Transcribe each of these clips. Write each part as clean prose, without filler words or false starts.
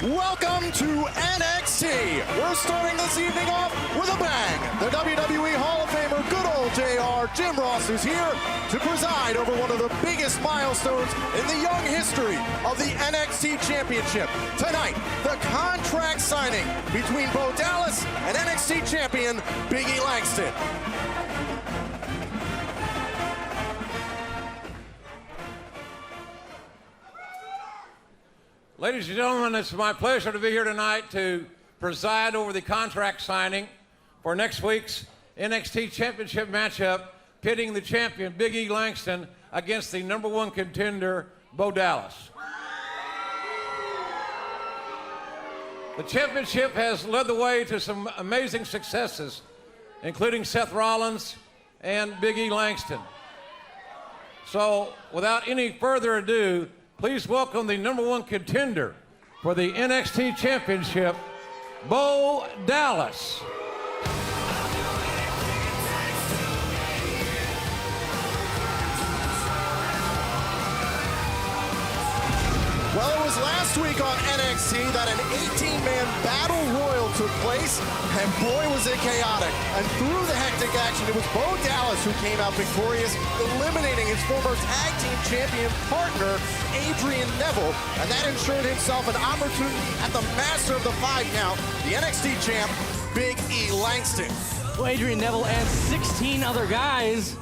Welcome to NXT. We're starting this evening off with a bang. The WWE Hall of Famer, good old JR, Jim Ross, is here to preside over one of the biggest milestones in the young history of the NXT Championship. Tonight, the contract signing between Bo Dallas and NXT Champion Big E Langston. Ladies and gentlemen, it's my pleasure to be here tonight to preside over the contract signing for next week's NXT Championship matchup, pitting the champion, Big E Langston, against the #1 contender, Bo Dallas. The championship has led the way to some amazing successes, including Seth Rollins and Big E Langston. So, without any further ado, please welcome the #1 contender for the NXT Championship, Bo Dallas. Well, it was last week on NXT that an 18-man battle royal took place, and boy was it chaotic. And through the hectic action, it was Bo Dallas who came out victorious, eliminating his former tag team champion partner, Adrian Neville, and that ensured himself an opportunity at the master of the 5 count, the NXT champ, Big E Langston. Well, Adrian Neville and 16 other guys,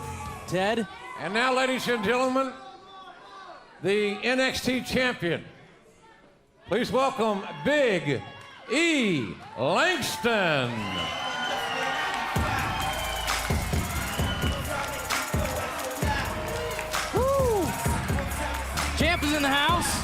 Ted. And now, ladies and gentlemen, the NXT champion. Please welcome Big E Langston. Woo! Champ is in the house.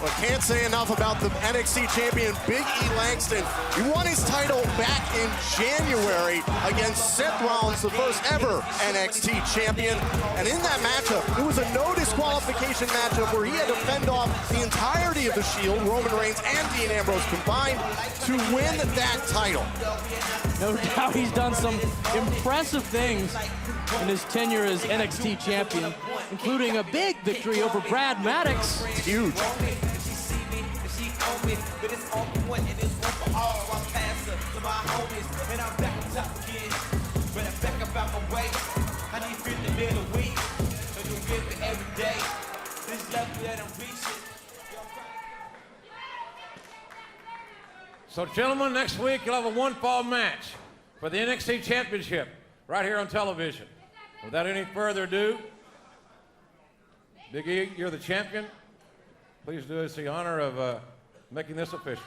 Well, can't say enough about the NXT champion, Big E Langston. He won his title back in January against Seth Rollins, the first ever NXT champion. And in that matchup, it was a no disqualification matchup where he had to fend off the entirety of the Shield, Roman Reigns and Dean Ambrose combined, to win that title. No doubt he's done some impressive things in his tenure as NXT champion, including a big victory over Brad Maddox. Huge. So, gentlemen, next week you'll have a one-fall match for the NXT Championship right here on television. Without any further ado, Big E, you're the champion. Please do us the honor of making this official.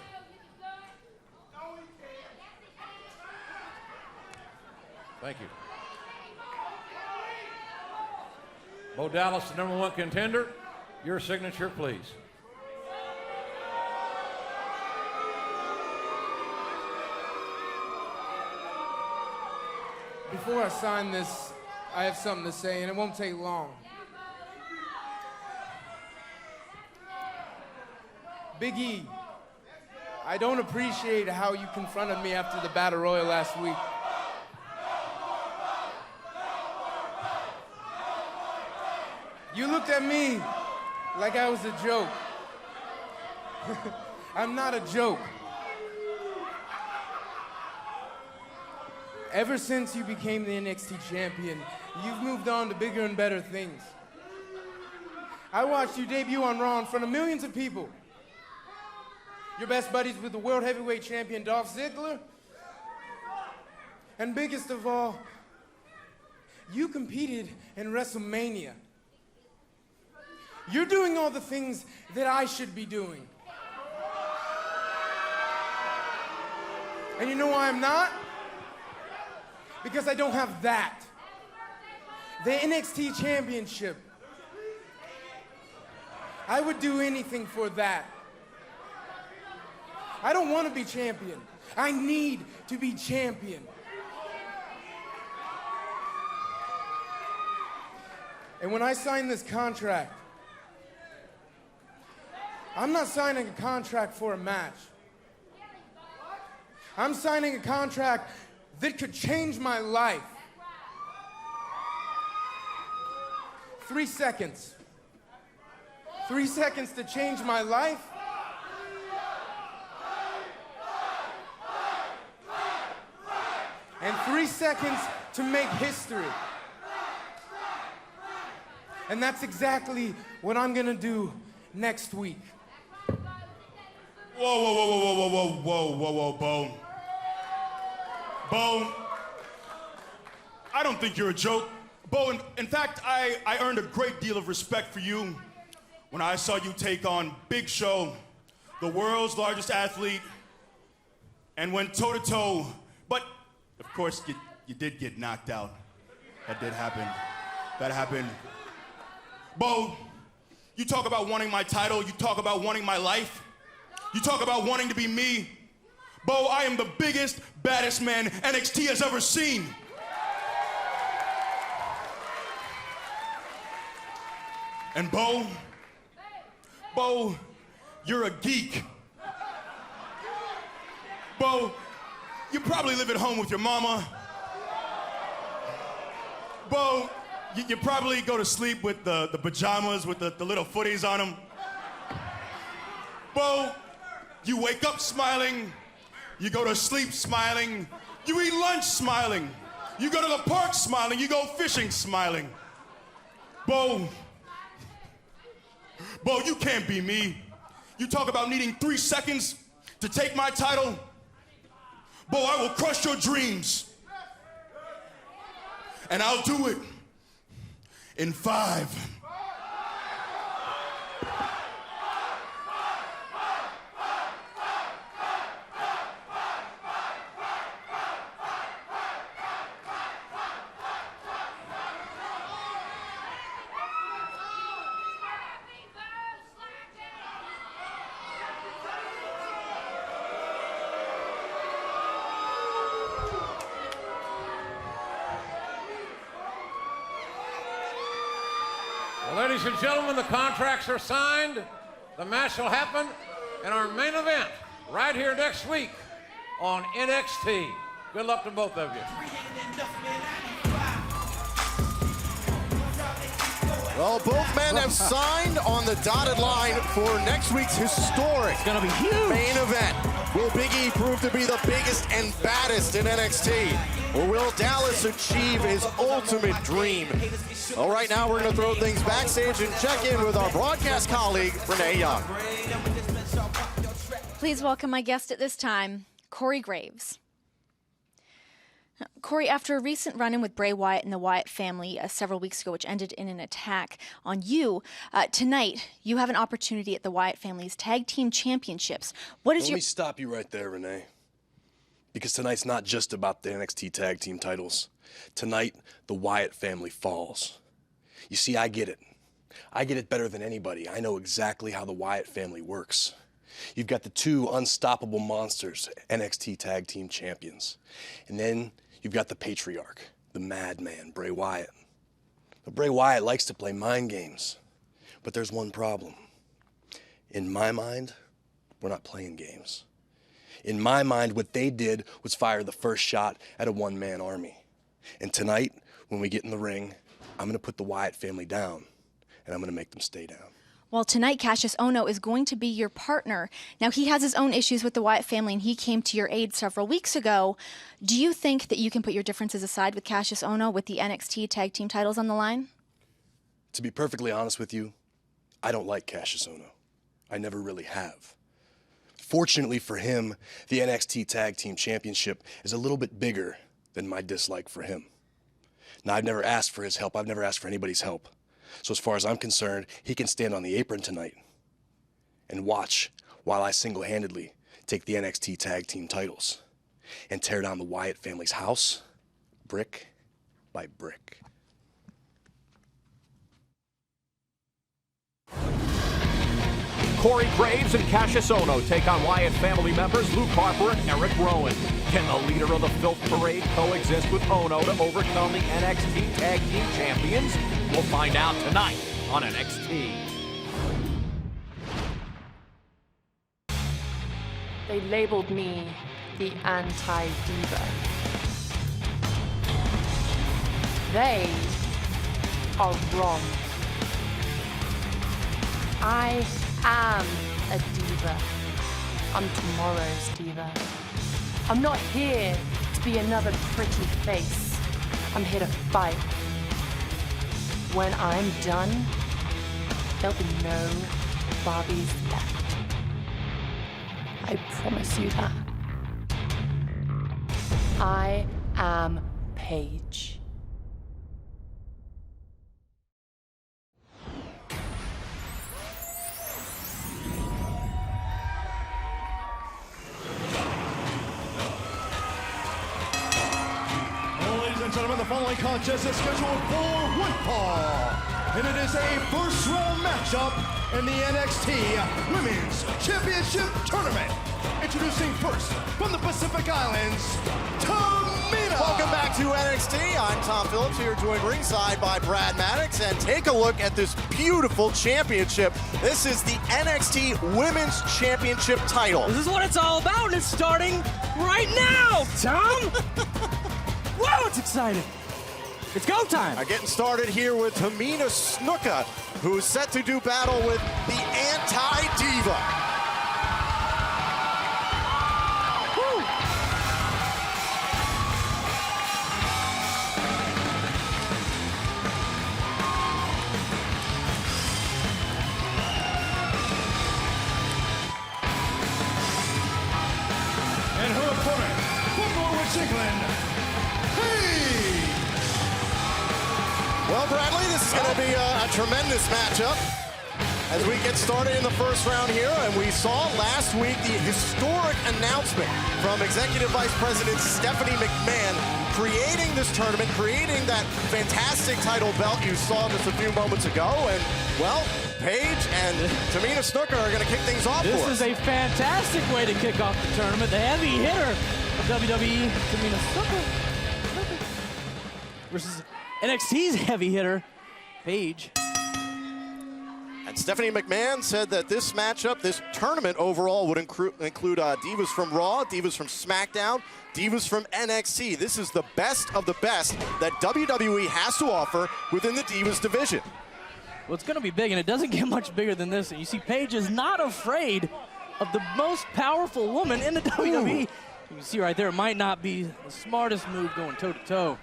Thank you. Bo Dallas, the #1 contender. Your signature, please. Before I sign this, I have something to say, and it won't take long. Big E, I don't appreciate how you confronted me after the Battle Royal last week. You looked at me like I was a joke. I'm not a joke. Ever since you became the NXT champion, you've moved on to bigger and better things. I watched you debut on Raw in front of millions of people. You're best buddies with the World Heavyweight Champion Dolph Ziggler. And biggest of all, you competed in WrestleMania. You're doing all the things that I should be doing. And you know why I'm not? Because I don't have that. The NXT Championship. I would do anything for that. I don't want to be champion. I need to be champion. And when I sign this contract, I'm not signing a contract for a match. I'm signing a contract that could change my life. 3 seconds. 3 seconds to change my life? 3 seconds to make history. And that's exactly what I'm gonna do next week. Whoa, Bo. Bo, I don't think you're a joke. Bo, in fact, I earned a great deal of respect for you when I saw you take on Big Show, the world's largest athlete, and went toe-to-toe. But, of course, you did get knocked out. That did happen. That happened. Bo, you talk about wanting my title, you talk about wanting my life, you talk about wanting to be me. Bo, I am the biggest, baddest man NXT has ever seen. And Bo, you're a geek. Bo, you probably live at home with your mama. Bo, you probably go to sleep with the pajamas with the little footies on them. Bo, you wake up smiling. You go to sleep smiling. You eat lunch smiling. You go to the park smiling. You go fishing smiling. Bo, you can't be me. You talk about needing 3 seconds to take my title. Bo, I will crush your dreams. And I'll do it in 5. Ladies and gentlemen, the contracts are signed. The match will happen in our main event right here next week on NXT. Good luck to both of you. Well, both men have signed on the dotted line for next week's historic It's gonna be huge. main event. Will Big E prove to be the biggest and baddest in NXT? Or will Dallas achieve his ultimate dream? Well, right now we're going to throw things backstage and check in with our broadcast colleague, Renee Young. Please welcome my guest at this time, Corey Graves. Corey, after a recent run-in with Bray Wyatt and the Wyatt family several weeks ago, which ended in an attack on you, tonight you have an opportunity at the Wyatt family's Tag Team Championships. What is Let me stop you right there, Renee. Because tonight's not just about the NXT Tag Team titles. Tonight, the Wyatt family falls. You see, I get it. I get it better than anybody. I know exactly how the Wyatt family works. You've got the two unstoppable monsters, NXT Tag Team Champions. And then you've got the patriarch, the madman, Bray Wyatt. But Bray Wyatt likes to play mind games. But there's one problem. In my mind, we're not playing games. In my mind, what they did was fire the first shot at a one-man army. And tonight, when we get in the ring, I'm going to put the Wyatt family down, and I'm going to make them stay down. Well, tonight, Cassius Ohno is going to be your partner. Now, he has his own issues with the Wyatt family, and he came to your aid several weeks ago. Do you think that you can put your differences aside with Cassius Ohno with the NXT Tag Team titles on the line? To be perfectly honest with you, I don't like Cassius Ohno. I never really have. Fortunately for him, the NXT Tag Team Championship is a little bit bigger than my dislike for him. Now, I've never asked for his help. I've never asked for anybody's help. So as far as I'm concerned, he can stand on the apron tonight and watch while I single-handedly take the NXT Tag Team titles and tear down the Wyatt family's house, brick by brick. Corey Graves and Cassius Ohno take on Wyatt family members Luke Harper and Eric Rowan. Can the leader of the Filth Parade coexist with Ohno to overcome the NXT Tag Team Champions? We'll find out tonight on NXT. They labeled me the anti-diva. They are wrong. I am a diva. I'm tomorrow's diva. I'm not here to be another pretty face. I'm here to fight. When I'm done, there'll be no Barbies left. I promise you that. I am Paige. Ladies and gentlemen, the following contest is scheduled for one fall, and it is a first-round matchup in the NXT Women's Championship Tournament. Introducing first, from the Pacific Islands, Tamina! Welcome back to NXT. I'm Tom Phillips, here joined ringside by Brad Maddox, and take a look at this beautiful championship. This is the NXT Women's Championship title. This is what it's all about, and it's starting right now, Tom! Whoa, it's exciting. It's go time. Getting started here with Tamina Snuka, who's set to do battle with the Anti-Diva. And her opponent, from Norwich, England, Paige! Well, Bradley, this is going to be a tremendous matchup as we get started in the first round here. And we saw last week the historic announcement from Executive Vice President Stephanie McMahon creating this tournament, creating that fantastic title belt you saw just a few moments ago. And, well, Paige and Tamina Snuka are going to kick things off for us. This is a fantastic way to kick off the tournament. The heavy hitter of WWE, Tamina Snuka, versus NXT's heavy hitter, Paige. And Stephanie McMahon said that this matchup, this tournament overall, would include divas from Raw, divas from SmackDown, divas from NXT. This is the best of the best that WWE has to offer within the divas division. Well, it's going to be big, and it doesn't get much bigger than this. And you see, Paige is not afraid of the most powerful woman in the WWE. You can see right there, it might not be the smartest move going toe-to-toe.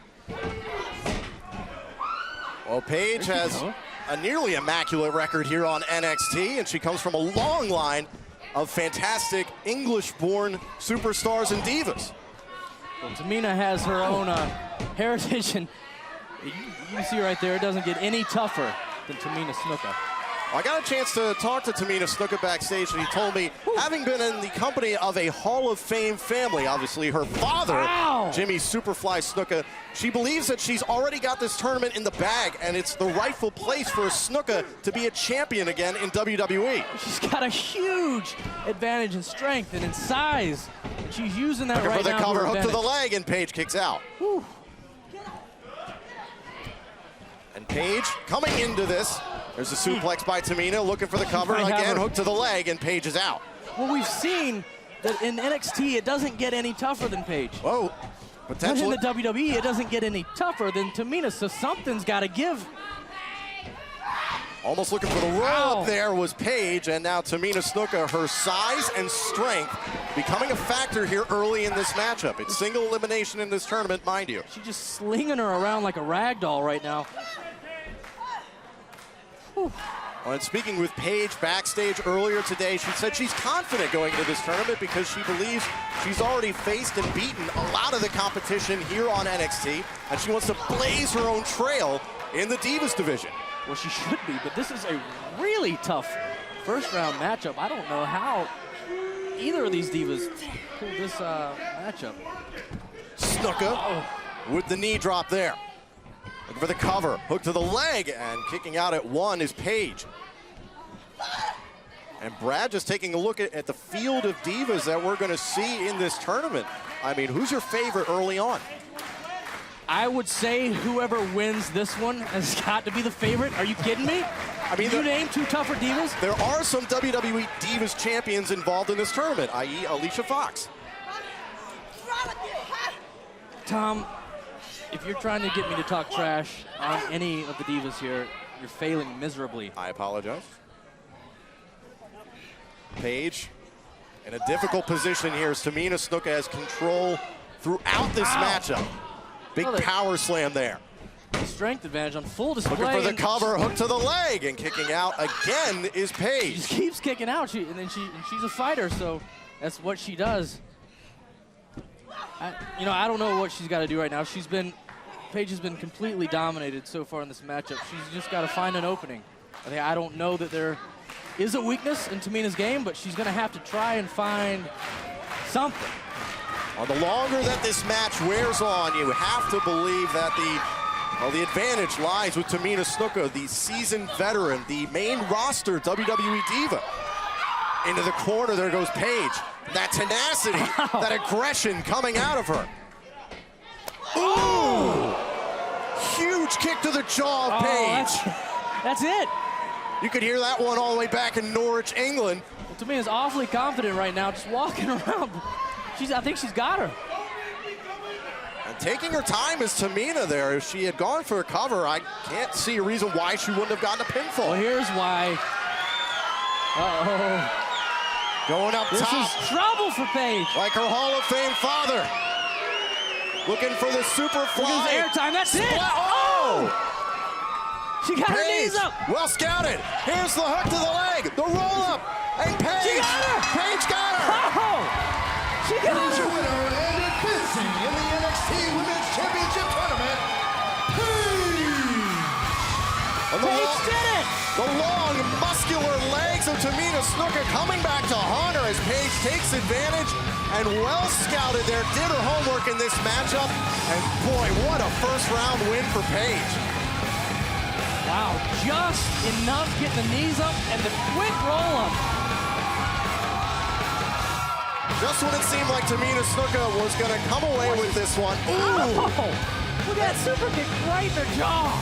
Well, Paige has a nearly immaculate record here on NXT, and she comes from a long line of fantastic English-born superstars and divas. Well, Tamina has her own heritage, and you can see right there, it doesn't get any tougher than Tamina Snuka. I got a chance to talk to Tamina Snuka backstage, and he told me, having been in the company of a Hall of Fame family, obviously her father, Jimmy Superfly Snuka, she believes that she's already got this tournament in the bag, and it's the rightful place for Snuka to be a champion again in WWE. She's got a huge advantage in strength and in size, and she's using that right now. For the cover, hook to the leg, and Paige kicks out. Whew. And Paige coming into this. There's a suplex by Tamina, looking for the cover. Again, hook to the leg, and Paige is out. Well, we've seen that in NXT, it doesn't get any tougher than Paige. Whoa. But in the WWE, it doesn't get any tougher than Tamina, so something's got to give. Almost looking for the roll up there was Paige, and now Tamina Snuka, her size and strength becoming a factor here early in this matchup. It's single elimination in this tournament, mind you. She's just slinging her around like a rag doll right now. Well, and speaking with Paige backstage earlier today, she said she's confident going into this tournament because she believes she's already faced and beaten a lot of the competition here on NXT, and she wants to blaze her own trail in the Divas division. Well, she should be, but this is a really tough first-round matchup. I don't know how either of these divas pulled this matchup. Snuka with the knee drop there. Looking for the cover, hook to the leg, and kicking out at one is Paige. And Brad just taking a look at the field of divas that we're going to see in this tournament. I mean, who's your favorite early on? I would say whoever wins this one has got to be the favorite. Are you kidding me? I mean, you name two tougher divas? There are some WWE Divas champions involved in this tournament, i.e. Alicia Fox. Tom, if you're trying to get me to talk trash on any of the divas here, you're failing miserably. I apologize. Paige in a difficult position here as Tamina Snuka has control throughout this matchup. Big power slam there. Strength advantage on full display. Looking for the cover, hook to the leg, and kicking out again is Paige. She just keeps kicking out, and she's a fighter, so that's what she does. I don't know what she's got to do right now. Paige has been completely dominated so far in this matchup. She's just got to find an opening. I don't know that there is a weakness in Tamina's game, but she's going to have to try and find something. Well, the longer that this match wears on, you have to believe that the advantage lies with Tamina Snuka, the seasoned veteran, the main roster WWE diva. Into the corner, there goes Paige. That tenacity, that aggression coming out of her. Ooh! Huge kick to the jaw of Paige. That's it. You could hear that one all the way back in Norwich, England. Well, Tamina's awfully confident right now, just walking around. I think she's got her. And taking her time is Tamina there. If she had gone for a cover, I can't see a reason why she wouldn't have gotten a pinfall. Well, here's why. Uh-oh. Going up top. This is trouble for Paige. Like her Hall of Fame father. Looking for the super fly. Look at airtime, that's it. Oh! She got her knees up. Well scouted. Here's the hook to the leg. The roll up. And Paige. She got her. Paige got her. Oh! She got Here's her. your winner and advancing in the NXT Women's Championship Tournament, Paige did it. The long, muscular legs of Tamina Snuka coming back to haunt her as Paige takes advantage and well scouted there, did her homework in this matchup. And boy, what a first round win for Paige. Wow, just enough getting the knees up and the quick roll up. Just when it seemed like Tamina Snuka was going to come away with this one. Ooh! Oh, look at that super kick right in her jaw.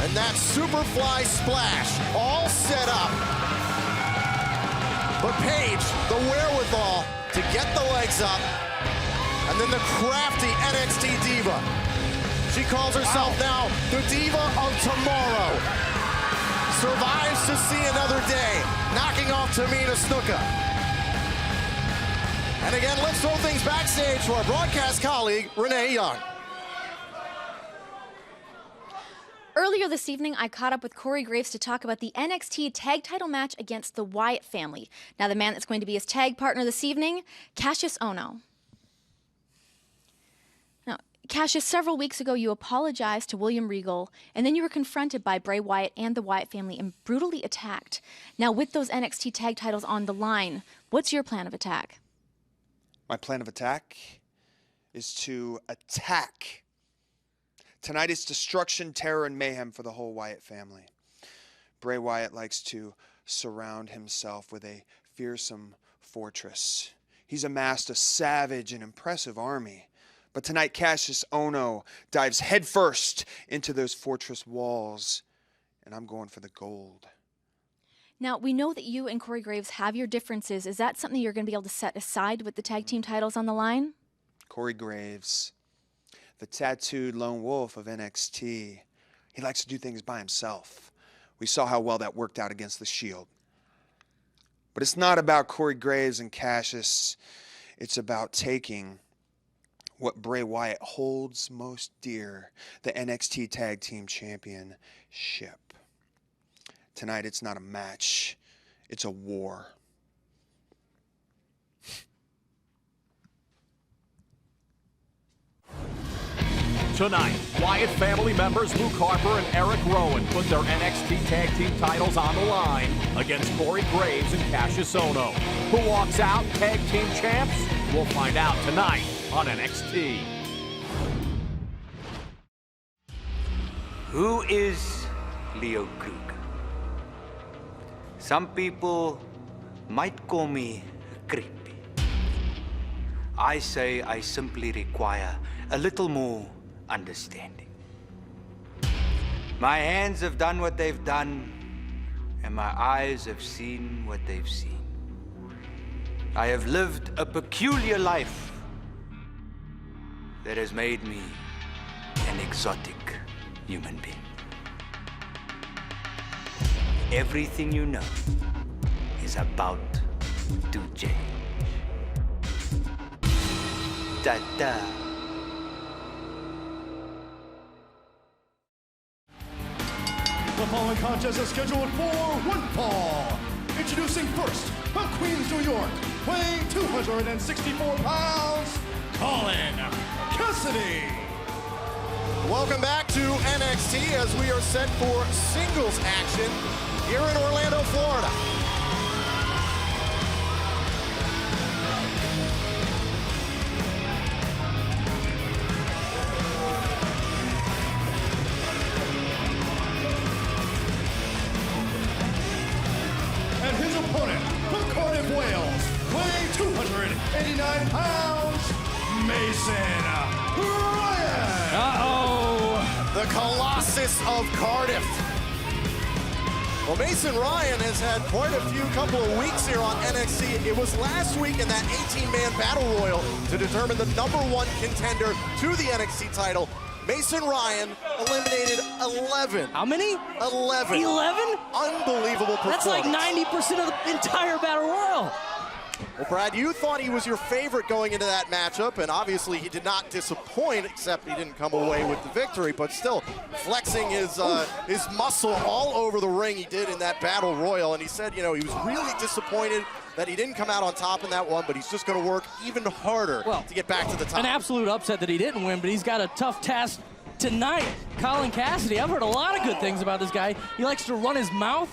And that superfly splash all set up. But Paige, the wherewithal to get the legs up. And then the crafty NXT diva. She calls herself now the Diva of Tomorrow. Survives to see another day, knocking off Tamina Snuka. And again, let's throw things backstage to our broadcast colleague, Renee Young. Earlier this evening, I caught up with Corey Graves to talk about the NXT tag title match against the Wyatt family. Now, the man that's going to be his tag partner this evening, Cassius Ohno. Now, Cassius, several weeks ago, you apologized to William Regal, and then you were confronted by Bray Wyatt and the Wyatt family and brutally attacked. Now, with those NXT tag titles on the line, what's your plan of attack? My plan of attack is to attack. Tonight is destruction, terror, and mayhem for the whole Wyatt family. Bray Wyatt likes to surround himself with a fearsome fortress. He's amassed a savage and impressive army. But tonight, Cassius Ohno dives headfirst into those fortress walls, and I'm going for the gold. Now, we know that you and Corey Graves have your differences. Is that something you're going to be able to set aside with the tag team titles on the line? Corey Graves, the tattooed lone wolf of NXT, he likes to do things by himself. We saw how well that worked out against the Shield. But it's not about Corey Graves and Cassius. It's about taking what Bray Wyatt holds most dear, the NXT Tag Team Championship. Tonight, it's not a match. It's a war. Tonight, Wyatt family members Luke Harper and Eric Rowan put their NXT Tag Team titles on the line against Corey Graves and Cassius Ohno. Who walks out Tag Team champs? We'll find out tonight on NXT. Who is Leo Kruger? Some people might call me creepy. I say I simply require a little more understanding. My hands have done what they've done, and my eyes have seen what they've seen. I have lived a peculiar life that has made me an exotic human being. Everything you know is about to change. Da-da. The following contest is scheduled for one fall. Introducing first, from Queens, New York, weighing 264 pounds, Colin Cassidy. Welcome back to NXT as we are set for singles action here in Orlando, Florida. And his opponent, from Cardiff, Wales, weighing 289 pounds, Mason Ryan. The Colossus of Cardiff. Well, Mason Ryan has had quite a couple of weeks here on NXT. It was last week in that 18-man battle royal to determine the #1 contender to the NXT title. Mason Ryan eliminated 11. How many? 11. 11? Unbelievable performance. That's like 90% of the entire battle royal. Well, Brad, you thought he was your favorite going into that matchup, and obviously he did not disappoint, except he didn't come away with the victory, but still flexing his muscle all over the ring he did in that battle royal, and he said, you know, he was really disappointed that he didn't come out on top in that one, but he's just going to work even harder to get back to the top. An absolute upset that he didn't win, but he's got a tough task tonight. Colin Cassidy, I've heard a lot of good things about this guy. He likes to run his mouth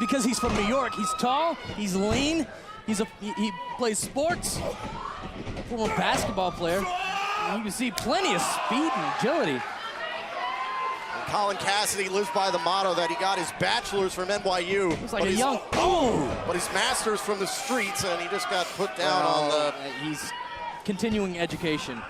because he's from New York. He's tall, he's lean, he plays sports, former basketball player. You can see plenty of speed and agility. Colin Cassidy lives by the motto that he got his bachelor's from NYU. It's like a young, oh! But his master's from the streets, and he just got put down on the... He's continuing education.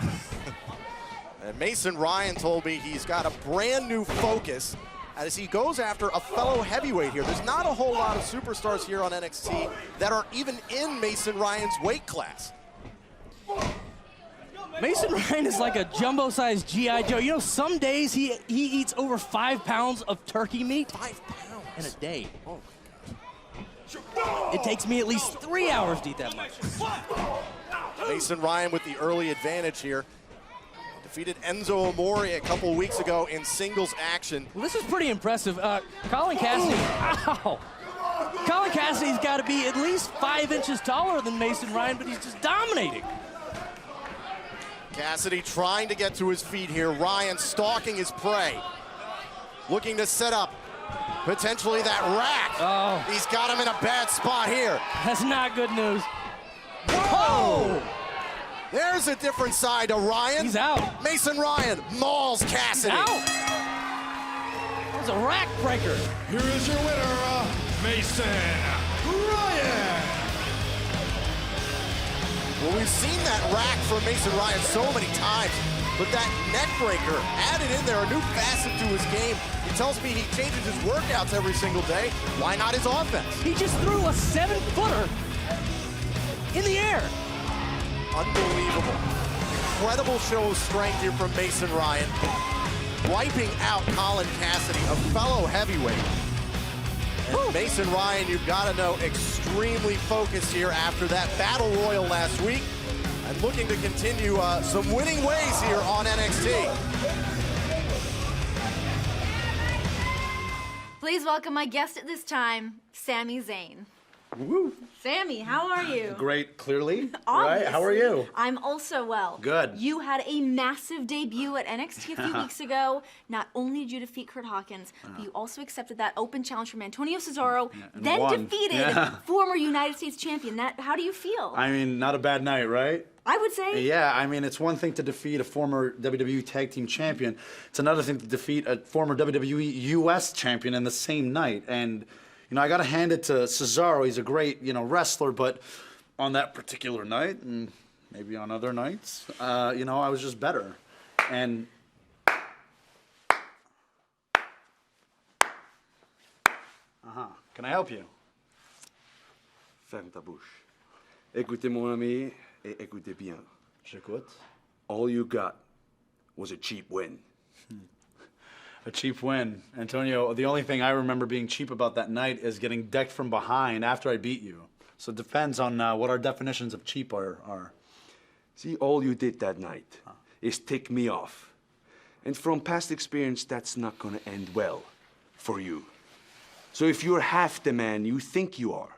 And Mason Ryan told me he's got a brand new focus as he goes after a fellow heavyweight here. There's not a whole lot of superstars here on NXT that are even in Mason Ryan's weight class. Mason Ryan is like a jumbo-sized G.I. Joe. You know, some days he eats over 5 pounds of turkey meat. 5 pounds? In a day. Oh. It takes me at least 3 hours to eat that much. Mason Ryan with the early advantage here. Defeated Enzo Amore a couple of weeks ago in singles action. Well, this is pretty impressive. Colin Cassidy, ow! Colin Cassidy's got to be at least 5 inches taller than Mason Ryan, but he's just dominating. Cassidy trying to get to his feet here. Ryan stalking his prey. Looking to set up potentially that rack. Oh. He's got him in a bad spot here. That's not good news. Whoa! There's a different side to Ryan. He's out. Mason Ryan mauls Cassidy. He's out. That was a rack breaker. Here is your winner, Mason Ryan. Well, we've seen that rack from Mason Ryan so many times, but that neck breaker added in there a new facet to his game. He tells me he changes his workouts every single day. Why not his offense? He just threw a 7-footer in the air. Unbelievable. Incredible show of strength here from Mason Ryan. Wiping out Colin Cassidy, a fellow heavyweight. And Mason Ryan, you've got to know, extremely focused here after that battle royal last week and looking to continue some winning ways here on NXT. Please welcome my guest at this time, Sami Zayn. Woo. Sami, how are you? Great, clearly. Obviously. Right? How are you? I'm also well. Good. You had a massive debut at NXT a few weeks ago. Not only did you defeat Kurt Hawkins, but you also accepted that open challenge from Antonio Cesaro, then won. defeated former United States champion. How do you feel? I mean, not a bad night, right? I would say. Yeah, I mean, it's one thing to defeat a former WWE Tag Team Champion. It's another thing to defeat a former WWE US Champion in the same night. And you know, I got to hand it to Cesaro. He's a great, wrestler, but on that particular night, and maybe on other nights, I was just better. And can I help you? Ferme ta bouche. Écoutez, mon ami, et écoutez bien. J'écoute. All you got was a cheap win. A cheap win. Antonio, the only thing I remember being cheap about that night is getting decked from behind after I beat you. So it depends on what our definitions of cheap are. See, all you did that night is tick me off. And from past experience, that's not gonna end well for you. So if you're half the man you think you are,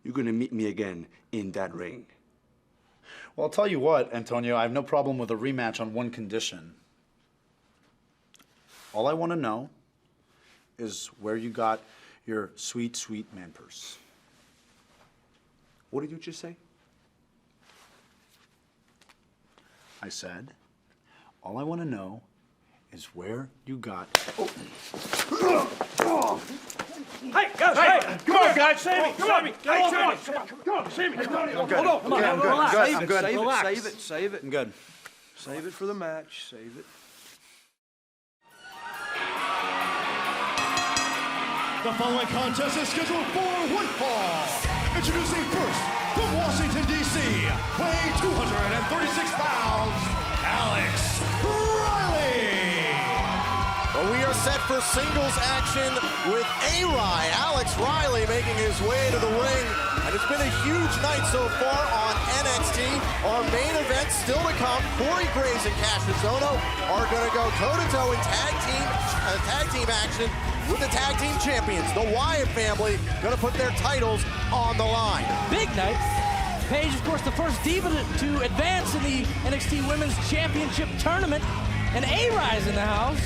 you're gonna meet me again in that ring. Well, I'll tell you what, Antonio, I have no problem with a rematch on one condition. All I want to know is where you got your sweet, sweet man purse. What did you just say? I said, all I want to know is where you got... Hey, guys, hey! Come on, guys, save me! Come on, hey, come on, save me! Come on, hold on, come on, relax. I'm good. Save it. I'm good. Save it for the match. Save it. The following contest is scheduled for one fall. Introducing first, from Washington, D.C., weighing 236 pounds, Alex Riley. Well, we are set for singles action with A-Rai. Alex Riley making his way to the ring. And it's been a huge night so far on NXT. Our main event still to come. Corey Graves and Cassius Ohno are going to go toe-to-toe in tag team action with the tag team champions, the Wyatt family, going to put their titles on the line. Big night. Paige, of course, the first diva to advance in the NXT Women's Championship Tournament. And A-Rai's in the house.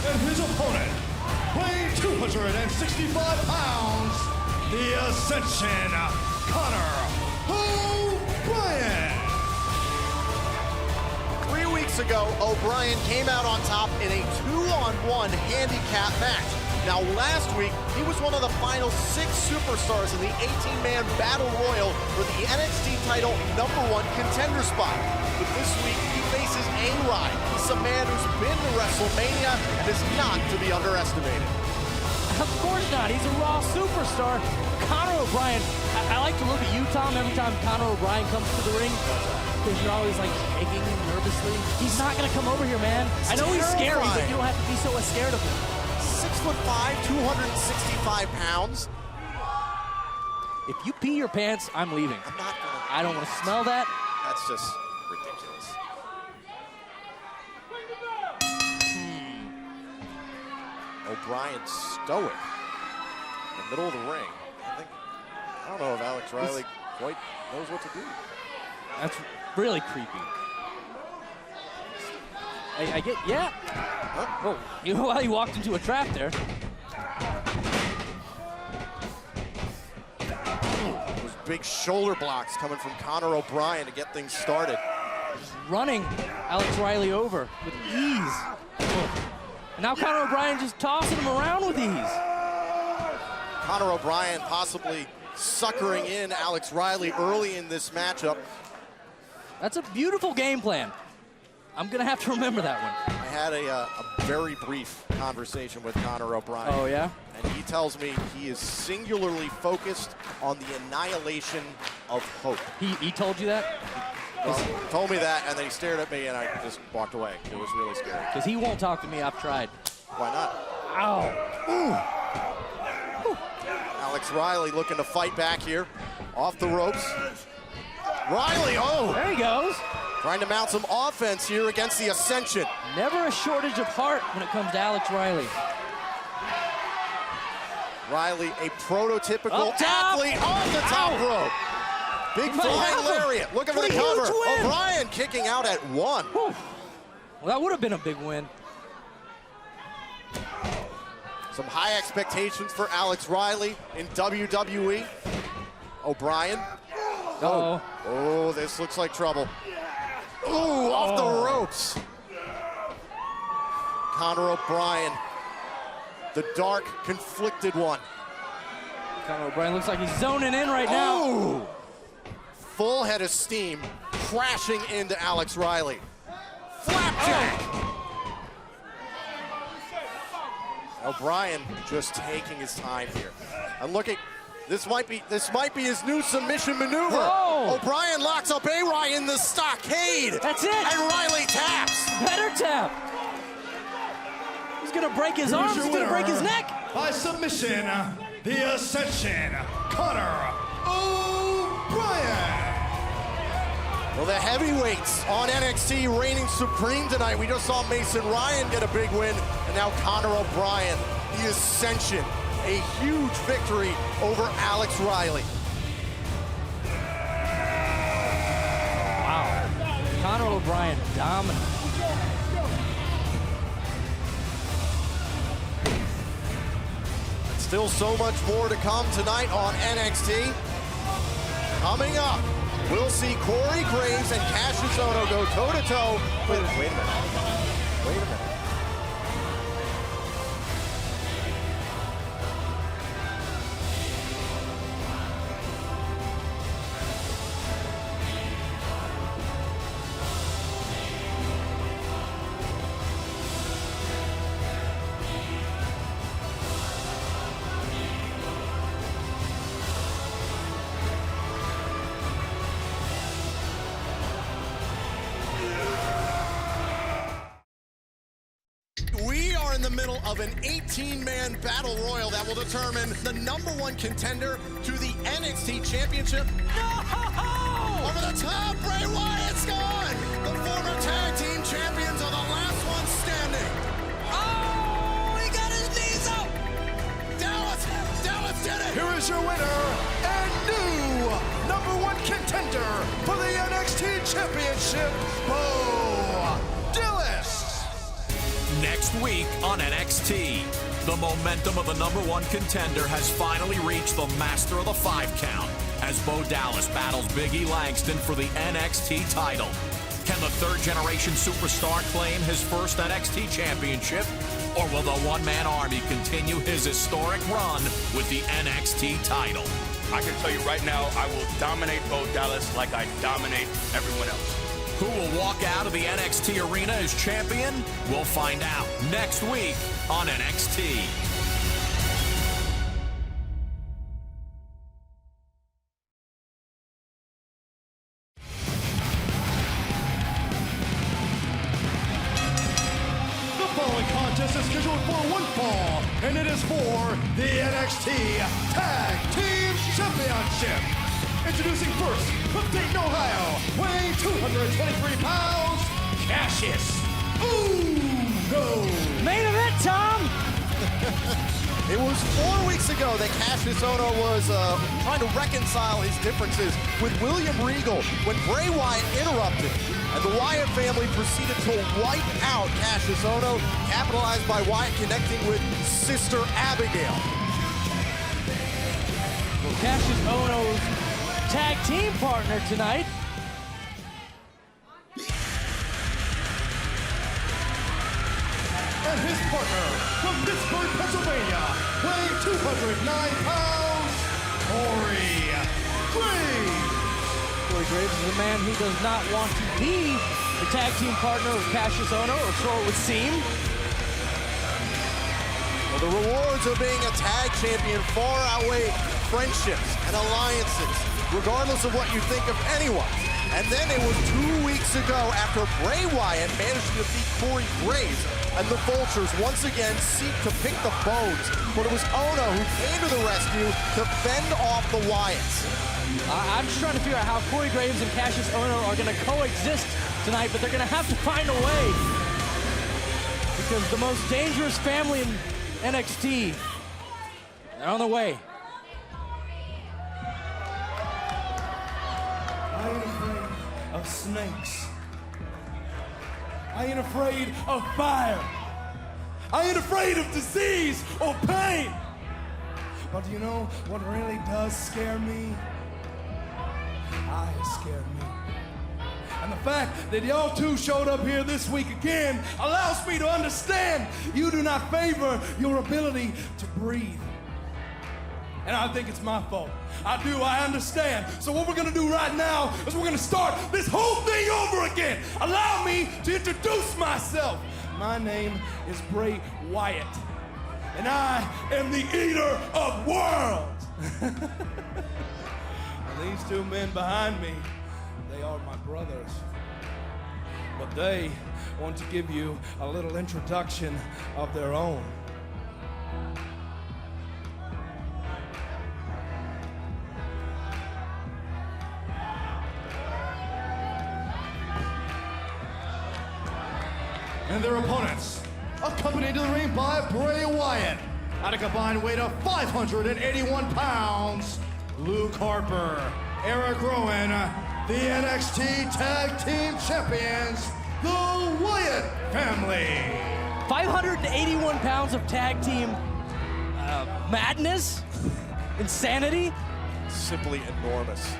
And his opponent, weighing 265 pounds, the Ascension, Connor O'Brien. 3 weeks ago, O'Brien came out on top in a 2-on-1 handicap match. Now, last week, he was one of the final 6 superstars in the 18-man Battle Royal for the NXT title #1 contender spot. But this week, he faces A-Rai. He's a man who's been to WrestleMania and is not to be underestimated. Of course not. He's a Raw superstar. Connor O'Brien, I like to look at you, Tom, every time Connor O'Brien comes to the ring. Because you're always like shaking nervously. He's not going to come over here, man. I know he's scary, but you don't have to be so scared of him. 6'5", 265 pounds. If you pee your pants, I'm leaving. I'm not gonna. I don't want to smell that. That's just ridiculous. O'Brien stoic in the middle of the ring. I don't know if Alex Riley quite knows what to do. That's really creepy. I get, yeah. Huh? Oh, you know how he walked into a trap there. Those big shoulder blocks coming from Connor O'Brien to get things started. Just running Alex Riley over with ease. And now Connor O'Brien just tossing him around with ease. Connor O'Brien possibly suckering in Alex Riley early in this matchup. That's a beautiful game plan. I'm going to have to remember that one. I had a very brief conversation with Connor O'Brien. Oh, yeah? And he tells me he is singularly focused on the annihilation of hope. He told you that? Well, he told me that, and then he stared at me, and I just walked away. It was really scary. Because he won't talk to me. I've tried. Why not? Ow. Ooh. Alex Riley looking to fight back here. Off the ropes. Riley, oh! There he goes. Trying to mount some offense here against the Ascension. Never a shortage of heart when it comes to Alex Riley. Riley, a prototypical athlete off the top rope. Big flying lariat, looking for the cover. O'Brien kicking out at 1. Well, that would have been a big win. Some high expectations for Alex Riley in WWE. O'Brien. Uh-oh. Oh, this looks like trouble. Ooh, off the ropes. Connor O'Brien, the dark, conflicted one. Connor O'Brien looks like he's zoning in right now. Ooh. Full head of steam crashing into Alex Riley. Flapjack. O'Brien just taking his time here. And looking, this might be his new submission maneuver. Whoa. O'Brien locks up A-Rai in the stockade. That's it. And Riley taps. Better tap. He's gonna break his arms, he's gonna break his neck. By submission, the Ascension, Connor O'Brien. Well, the heavyweights on NXT reigning supreme tonight. We just saw Mason Ryan get a big win, and now Connor O'Brien, the Ascension, a huge victory over Alex Riley. Wow. Connor O'Brien dominant. Still so much more to come tonight on NXT. Coming up, we'll see Corey Graves and Cassius Ohno go toe-to-toe. Wait a minute. We are in the middle of an 18-man battle royal that will determine the #1 contender to the NXT Championship. No! Over the top, Bray Wyatt's gone! The former tag team champions are the last ones standing. Oh, he got his knees up! Dallas did it! Here is your winner and new #1 contender for the NXT Championship, Bo Dallas. Next week on NXT, the momentum of the #1 contender has finally reached the master of the 5 count as Bo Dallas battles Big E Langston for the NXT title. Can the third-generation superstar claim his first NXT championship, or will the one-man army continue his historic run with the NXT title? I can tell you right now, I will dominate Bo Dallas like I dominate everyone else. Who will walk out of the NXT arena as champion? We'll find out next week on NXT. The following contest is scheduled for one fall, and it is for the NXT Tag Team Championship. Introducing first, from Dayton, Ohio, weighing 223 pounds, Cassius Ohno. Main event, Tom! It was 4 weeks ago that Cassius Ohno was trying to reconcile his differences with William Regal when Bray Wyatt interrupted, and the Wyatt family proceeded to wipe out Cassius Ohno, capitalized by Wyatt connecting with Sister Abigail. Well, Cassius Ohno's tag team partner tonight. And his partner from Pittsburgh, Pennsylvania, weighing 209 pounds, Corey Graves. Corey Graves is a man who does not want to be the tag team partner of Cassius Ohno, or so it would seem. Well, the rewards of being a tag champion far outweigh friendships and alliances, regardless of what you think of anyone. And then it was 2 weeks ago after Bray Wyatt managed to defeat Corey Graves, and the Vultures once again seek to pick the bones. But it was Ohno who came to the rescue to fend off the Wyatts. I'm just trying to figure out how Corey Graves and Cassius Ohno are going to coexist tonight, but they're going to have to find a way. Because the most dangerous family in NXT, they're on the way. I ain't afraid of snakes. I ain't afraid of fire. I ain't afraid of disease or pain. But do you know what really does scare me? Eyes scare me. And the fact that y'all two showed up here this week again allows me to understand you do not favor your ability to breathe. And I think it's my fault. I do, I understand. So what we're gonna do right now is we're gonna start this whole thing over again. Allow me to introduce myself. My name is Bray Wyatt. and I am the eater of worlds. And these two men behind me, they are my brothers. But they want to give you a little introduction of their own. And their opponents, accompanied to the ring by Bray Wyatt, at a combined weight of 581 pounds, Luke Harper, Eric Rowan, the NXT Tag Team Champions, the Wyatt family. 581 pounds of tag team madness, insanity. Simply enormous.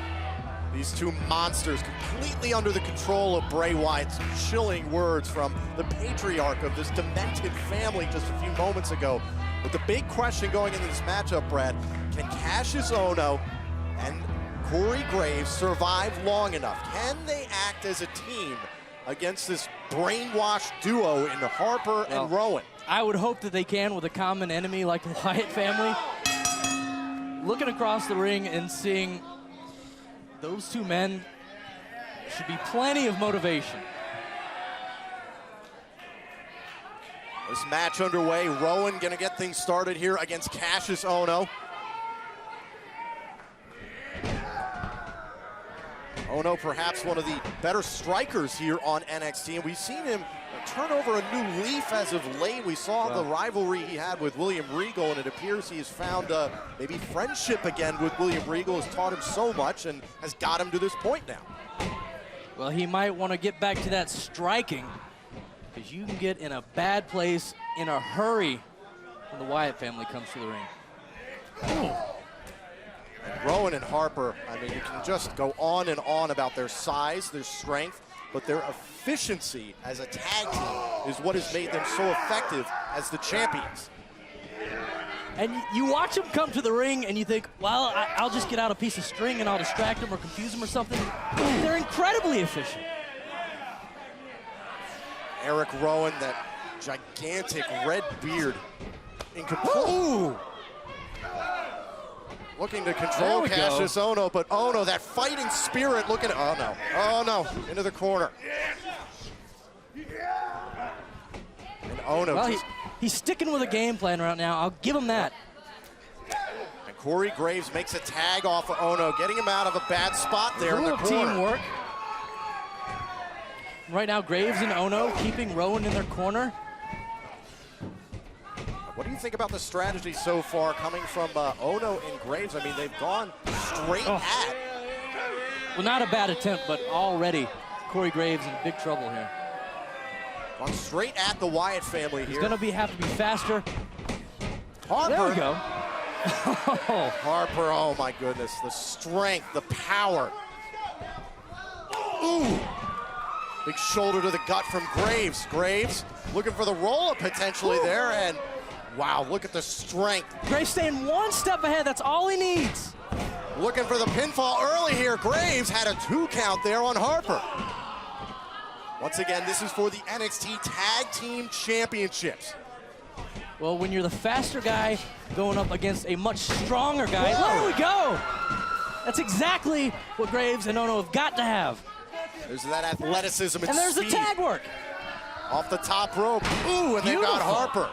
These two monsters completely under the control of Bray Wyatt. Some chilling words from the patriarch of this demented family just a few moments ago. But the big question going into this matchup, Brad, can Cassius Ohno and Corey Graves survive long enough? Can they act as a team against this brainwashed duo in Harper and Rowan? I would hope that they can with a common enemy like the Wyatt family. Looking across the ring and seeing those two men should be plenty of motivation. This match underway. Rowan gonna get things started here against Cassius Ohno. Ohno perhaps one of the better strikers here on NXT, and we've seen him turn over a new leaf as of late. We saw the rivalry he had with William Regal, and it appears he has found maybe friendship again with William Regal, has taught him so much and has got him to this point now. Well, he might want to get back to that striking, because you can get in a bad place in a hurry when the Wyatt family comes to the ring. And Rowan and Harper, I mean, you can just go on and on about their size, their strength, but their efficiency as a tag team is what has made them so effective as the champions. And you watch them come to the ring and you think, well, I'll just get out a piece of string and I'll distract them or confuse them or something. They're incredibly efficient. Eric Rowan, that gigantic red beard. In control. Looking to control Cassius Ohno, but Ohno, that fighting spirit, look at it. Oh no, into the corner. And Ohno, well, he's sticking with a game plan right now. I'll give him that. And Corey Graves makes a tag off of Ohno, getting him out of a bad spot there in the corner. Teamwork. Right now, Graves and Ohno keeping Rowan in their corner. What do you think about the strategy so far coming from Ohno and Graves? I mean, they've gone straight at. Well, not a bad attempt, but already Corey Graves in big trouble here. Gone straight at the Wyatt family here. He's going to have to be faster. Harper. There we go. Harper, oh my goodness. The strength, the power. Ooh. Big shoulder to the gut from Graves. Graves looking for the roll-up potentially there, and wow, look at the strength. Graves staying one step ahead, that's all he needs. Looking for the pinfall early here. Graves had a 2 count there on Harper. Once again, this is for the NXT Tag Team Championships. Well, when you're the faster guy going up against a much stronger guy, there we go. That's exactly what Graves and Ohno have got to have. There's that athleticism and there's speed. the tag work. Off the top rope. Ooh, and they've got Harper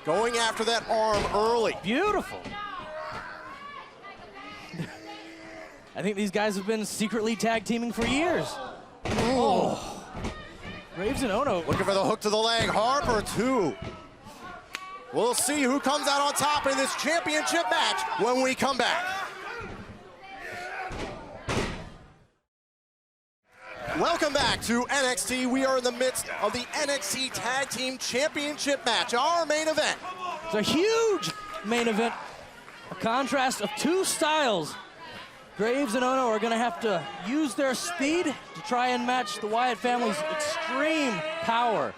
going after that arm early. Beautiful. I think these guys have been secretly tag teaming for years. Oh. Graves and Ohno. Looking for the hook to the leg. Harper, 2. We'll see who comes out on top in this championship match when we come back. Welcome back to NXT. We are in the midst of the NXT Tag Team Championship match, our main event. It's a huge main event, a contrast of 2 styles. Graves and Ohno are going to have to use their speed to try and match the Wyatt family's extreme power.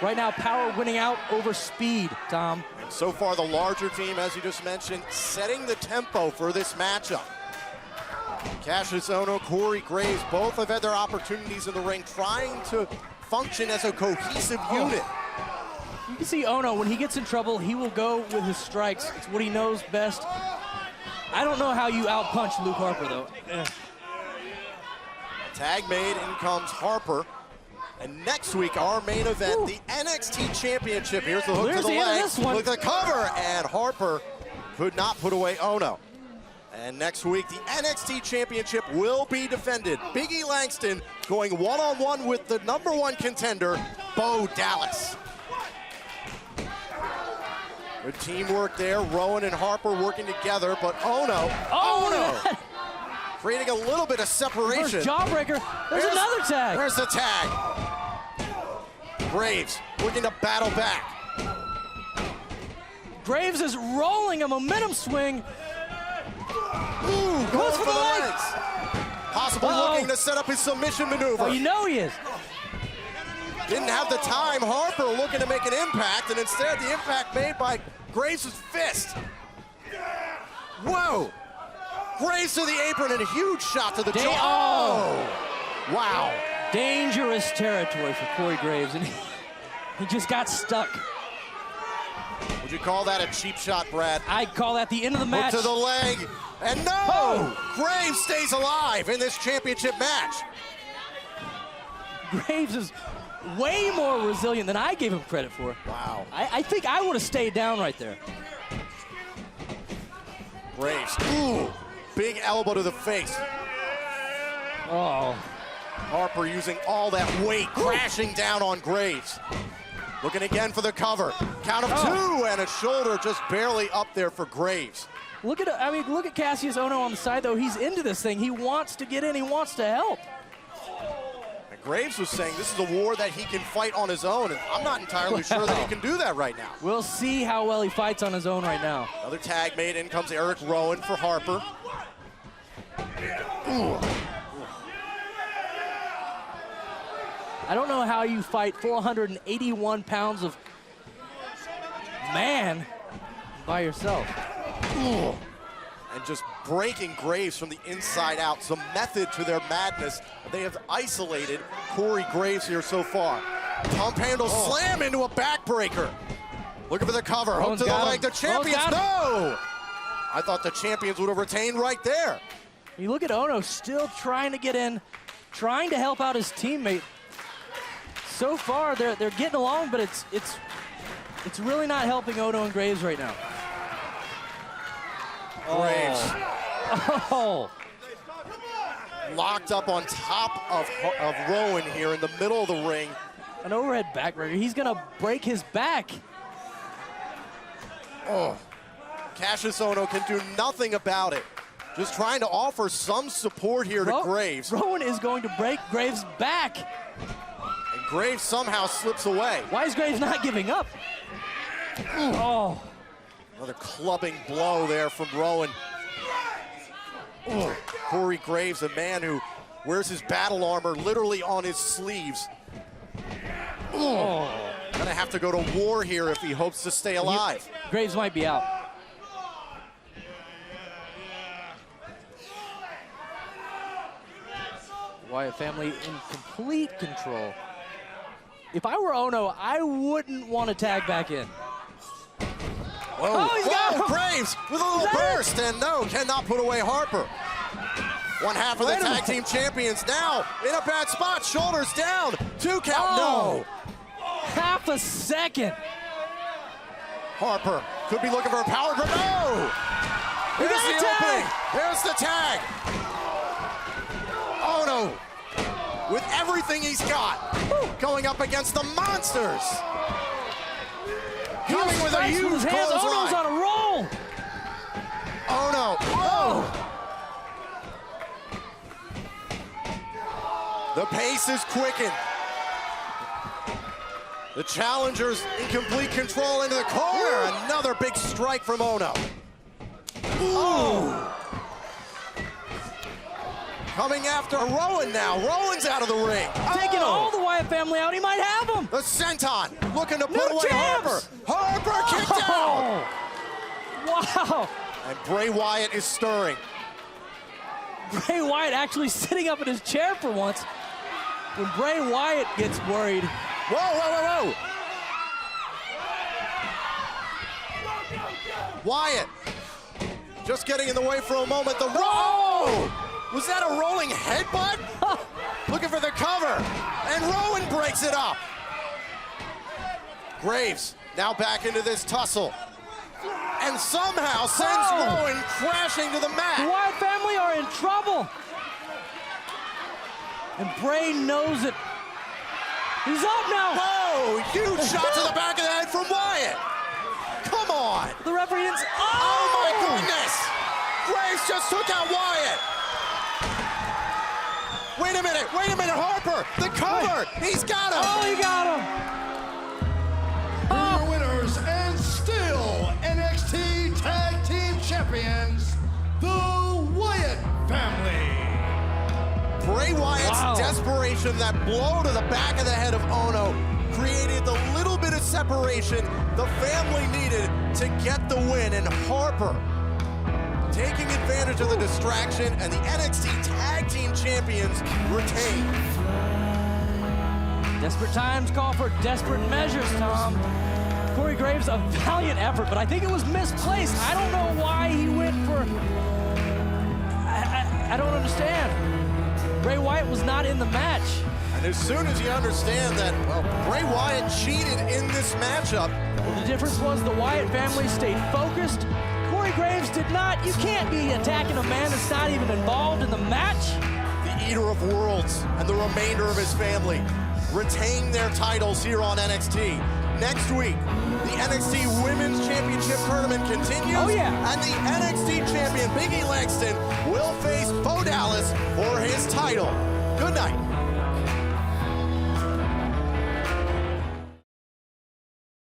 Right now, power winning out over speed, Tom. So far, the larger team, as you just mentioned, setting the tempo for this matchup. Cassius Ohno, Corey Graves, both have had their opportunities in the ring, trying to function as a cohesive unit. You can see Ono, when he gets in trouble, he will go with his strikes. It's what he knows best. I don't know how you outpunch Luke Harper, though. Tag made, in comes Harper. And next week, our main event, the NXT Championship. Here's the hook to the leg. Look at the cover, and Harper could not put away Ono. And next week, the NXT Championship will be defended. Big E Langston going one-on-one with the #1 contender, Bo Dallas. Good teamwork there. Rowan and Harper working together, but Ono creating a little bit of separation. First jawbreaker. There's another tag. There's the tag. Graves looking to battle back. Graves is rolling a momentum swing. Ooh, going for the legs. Possibly looking to set up his submission maneuver. Oh, you know he is. Didn't have the time. Harper looking to make an impact, and instead the impact made by Graves' fist. Whoa! Graves to the apron and a huge shot to the jaw. Oh! Wow. Dangerous territory for Corey Graves, and he just got stuck. Would you call that a cheap shot, Brad? I'd call that the end of the match. Hook to the leg, and no! Graves stays alive in this championship match. Graves is way more resilient than I gave him credit for. Wow. I think I would have stayed down right there. Graves, ooh, big elbow to the face. Oh. Harper using all that weight, crashing down on Graves. Looking again for the cover. Count of 2, and a shoulder just barely up there for Graves. Look at Cassius Ono on the side, though. He's into this thing. He wants to get in. He wants to help. And Graves was saying this is a war that he can fight on his own, and I'm not entirely sure that he can do that right now. We'll see how well he fights on his own right now. Another tag made. In comes Eric Rowan for Harper. Ooh. I don't know how you fight 481 pounds of man by yourself. Ooh. And just breaking Graves from the inside out. Some method to their madness. They have isolated Corey Graves here so far. Pump handle slam into a backbreaker. Looking for the cover. Hook to the leg. The champions. No! I thought the champions would have retained right there. You look at Ono still trying to get in, trying to help out his teammate. So far, they're getting along, but it's really not helping Ono and Graves right now. Graves. Oh. Locked up on top of Rowan here in the middle of the ring. An overhead backbreaker. He's going to break his back. Oh. Cassius Ono can do nothing about it. Just trying to offer some support here to Graves. Rowan is going to break Graves' back. And Graves somehow slips away. Why is Graves not giving up? Oh. Another clubbing blow there from Rowan. Ooh. Corey Graves, a man who wears his battle armor literally on his sleeves. Oh. Gonna have to go to war here if he hopes to stay alive. Graves might be out. Wyatt family in complete control. If I were Ono, I wouldn't want to tag back in. Whoa, whoa, Graves with a little burst, and no, cannot put away Harper. One half of the tag team champions now in a bad spot, shoulders down, 2 count, no. Half a second. Harper could be looking for a power grab, no. Here's the opening, here's the tag. Oh no, with everything he's got, going up against the monsters. Coming with a huge clothesline. Ono's on a roll. Oh no, oh. The pace is quickened. The challengers in complete control into the corner. Another big strike from Ono. Ooh. Coming after Rowan now. Rowan's out of the ring. Taking all the Wyatt family out. He might have them. The senton looking to put away Harper. Harper kicked out. Wow. And Bray Wyatt is stirring. Bray Wyatt actually sitting up in his chair for once. When Bray Wyatt gets worried. Whoa, whoa, whoa, whoa. Wyatt just getting in the way for a moment. The roll! Was that a rolling headbutt? Looking for the cover, and Rowan breaks it up. Graves now back into this tussle, and somehow sends Rowan crashing to the mat. The Wyatt family are in trouble. And Bray knows it. He's up now. Whoa, huge shot to the back of the head from Wyatt. Come on. The referee didn't. Oh my goodness. Graves just took out Wyatt. Wait a minute, Harper, the cover. He's got him. Oh, he got him. Your winners and still NXT Tag Team Champions, the Wyatt family. Bray Wyatt's desperation, that blow to the back of the head of Ono, created the little bit of separation the family needed to get the win. And Harper taking advantage of the distraction, and the NXT Tag Team Champions retain. Desperate times call for desperate measures, Tom. Corey Graves, a valiant effort, but I think it was misplaced. I don't know why he went for... I don't understand. Bray Wyatt was not in the match. And as soon as you understand that, well, Bray Wyatt cheated in this matchup. Well, the difference was the Wyatt family stayed focused. Corey Graves did not. You can't be attacking a man that's not even involved in the match. The Eater of Worlds and the remainder of his family retain their titles here on NXT. Next week, the NXT Women's Championship Tournament continues. Oh, yeah. And the NXT champion, Big E Langston, will face Bo Dallas for his title. Good night.